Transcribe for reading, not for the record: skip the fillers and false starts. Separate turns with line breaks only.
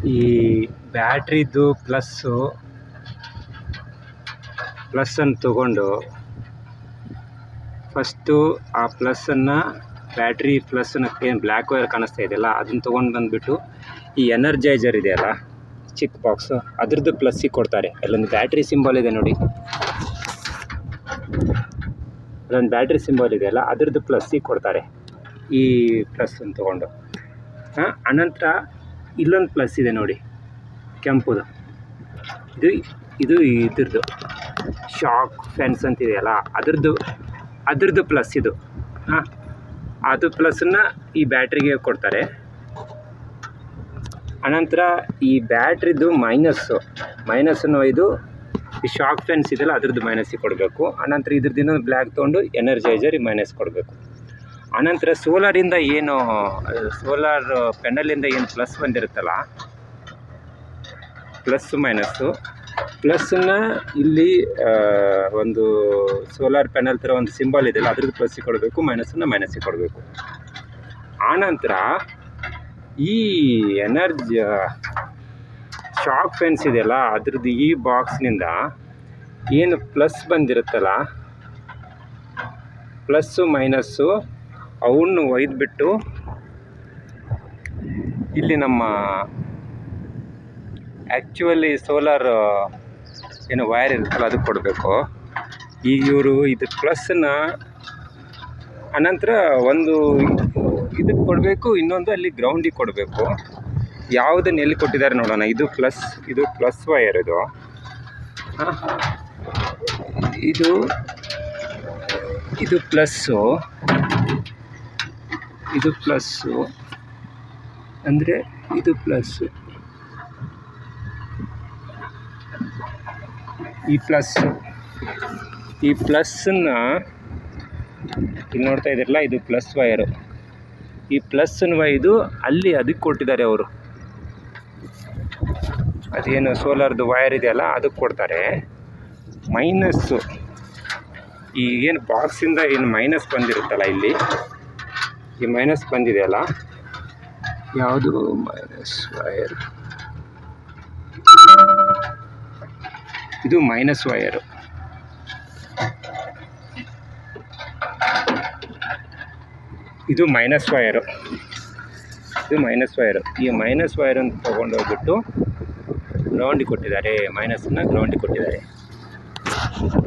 ಈ ಬ್ಯಾಟ್ರಿದು ಪ್ಲಸ್ಸನ್ನು ತಗೊಂಡು ಫಸ್ಟು ಆ ಪ್ಲಸ್ಸನ್ನು ಬ್ಯಾಟ್ರಿ ಪ್ಲಸ್ಸನ್ನು ಏನು ಬ್ಲ್ಯಾಕ್ ವೈರ್ ಕಾಣಿಸ್ತಾ ಇದೆಯಲ್ಲ ಅದನ್ನು ತೊಗೊಂಡು ಬಂದುಬಿಟ್ಟು ಈ ಎನರ್ಜೈಸರ್ ಇದೆಯಲ್ಲ ಚಿಕ್ಕ ಬಾಕ್ಸು ಅದ್ರದ್ದು ಪ್ಲಸ್ಸಿಗೆ ಕೊಡ್ತಾರೆ. ಅಲ್ಲೊಂದು ಬ್ಯಾಟ್ರಿ ಸಿಂಬಲ್ ಇದೆ ನೋಡಿ, ಅಲ್ಲೊಂದು ಬ್ಯಾಟ್ರಿ ಸಿಂಬಲ್ ಇದೆಯಲ್ಲ ಅದ್ರದ್ದು ಪ್ಲಸ್ಸಿಗೆ ಕೊಡ್ತಾರೆ ಈ ಪ್ಲಸ್ಸನ್ನು ತೊಗೊಂಡು. ಅನಂತರ ಇಲ್ಲೊಂದು ಪ್ಲಸ್ ಇದೆ ನೋಡಿ ಕೆಂಪುದು, ಇದು ಇದ್ರದ್ದು ಶಾಕ್ ಫೆನ್ಸ್ ಅಂತಿದೆಯಲ್ಲ ಅದ್ರದ್ದು ಪ್ಲಸ್ ಇದು. ಅದು ಪ್ಲಸ್ಸನ್ನು ಈ ಬ್ಯಾಟ್ರಿಗೆ ಕೊಡ್ತಾರೆ. ಅನಂತರ ಈ ಬ್ಯಾಟ್ರಿದು ಮೈನಸ್ಸನ್ನು ಒಯ್ದು ಈ ಶಾಕ್ ಫೆನ್ಸ್ ಇದೆಯಲ್ಲ ಅದ್ರದ್ದು ಮೈನಸ್ಸಿಗೆ ಕೊಡಬೇಕು. ಅನಂತರ ಇದ್ರದ್ದು ಇನ್ನೊಂದು ಬ್ಲ್ಯಾಕ್ ತೊಗೊಂಡು ಎನರ್ಜೈಸರ್ ಮೈನಸ್ ಕೊಡಬೇಕು. ಅನಂತರ ಸೋಲಾರ್ ಪೆನಲಿಂದ ಏನು ಪ್ಲಸ್ ಬಂದಿರುತ್ತಲ್ಲ, ಪ್ಲಸ್ಸನ್ನು ಇಲ್ಲಿ ಒಂದು ಸೋಲಾರ್ ಪ್ಯಾನಲ್ ಥರ ಒಂದು ಸಿಂಬಲ್ ಇದೆಯಲ್ಲ ಅದ್ರದ್ದು ಪ್ಲಸ್ಸಿಗೆ ಕೊಡಬೇಕು, ಮೈನಸ್ಸಿಗೆ ಕೊಡಬೇಕು. ಆನಂತರ ಈ ಶಾಕ್ ಫೆನ್ಸ್ ಇದೆಯಲ್ಲ ಅದ್ರದ್ದು ಈ ಬಾಕ್ಸ್ನಿಂದ ಏನು ಪ್ಲಸ್ ಬಂದಿರುತ್ತಲ್ಲ, ಪ್ಲಸ್ಸು ಮೈನಸ್ಸು ಅವನ್ನು ಒಯ್ದುಬಿಟ್ಟು ಇಲ್ಲಿ ನಮ್ಮ ಆ್ಯಕ್ಚುಲಿ ಸೋಲಾರ್ ಏನು ವೈರ್ ಇರುತ್ತಲ್ಲ ಅದಕ್ಕೆ ಕೊಡಬೇಕು. ಈಗ ಇವರು ಇದು ಪ್ಲಸ್ಸನ್ನು ಅನಂತರ ಒಂದು ಇದಕ್ಕೆ ಕೊಡಬೇಕು, ಇನ್ನೊಂದು ಅಲ್ಲಿ ಗ್ರೌಂಡಿಗೆ ಕೊಡಬೇಕು. ಯಾವುದನ್ನು ಎಲ್ಲಿ ಕೊಟ್ಟಿದ್ದಾರೆ ನೋಡೋಣ. ಇದು ಪ್ಲಸ್ ವೈರ್ ಇದು ಪ್ಲಸ್ಸು ಅಂದರೆ ಇದು ಪ್ಲಸ್ಸು, ಈ ಪ್ಲಸ್ಸನ್ನು ಇಲ್ಲಿ ನೋಡ್ತಾ ಇದ್ದೀರಲ್ಲ, ಇದು ಪ್ಲಸ್ ವೈರು. ಈ ಪ್ಲಸ್ಸನ್ನು ಒಯ್ದು ಅಲ್ಲಿ ಅದಕ್ಕೆ ಕೊಟ್ಟಿದ್ದಾರೆ ಅವರು. ಅದೇನು ಸೋಲಾರ್ದು ವೈರ್ ಇದೆಯಲ್ಲ ಅದಕ್ಕೆ ಕೊಡ್ತಾರೆ. ಮೈನಸ್ಸು ಈಗೇನು ಬಾಕ್ಸಿಂದ ಏನು ಮೈನಸ್ ಬಂದಿರುತ್ತಲ್ಲ, ಇಲ್ಲಿ ಈ ಮೈನಸ್ ಬಂದಿದೆಯಲ್ಲ, ಯಾವುದು ಮೈನಸ್ ವೈರ್, ಇದು ಮೈನಸ್ ವೈರು. ಇದು ಮೈನಸ್ ವೈರು. ಈ ಮೈನಸ್ ವೈರನ್ನು ತೊಗೊಂಡೋಗ್ಬಿಟ್ಟು ಗ್ರೌಂಡಿಗೆ ಕೊಟ್ಟಿದ್ದಾರೆ. ಮೈನಸ್ಸನ್ನು ಗ್ರೌಂಡಿಗೆ ಕೊಟ್ಟಿದ್ದಾರೆ.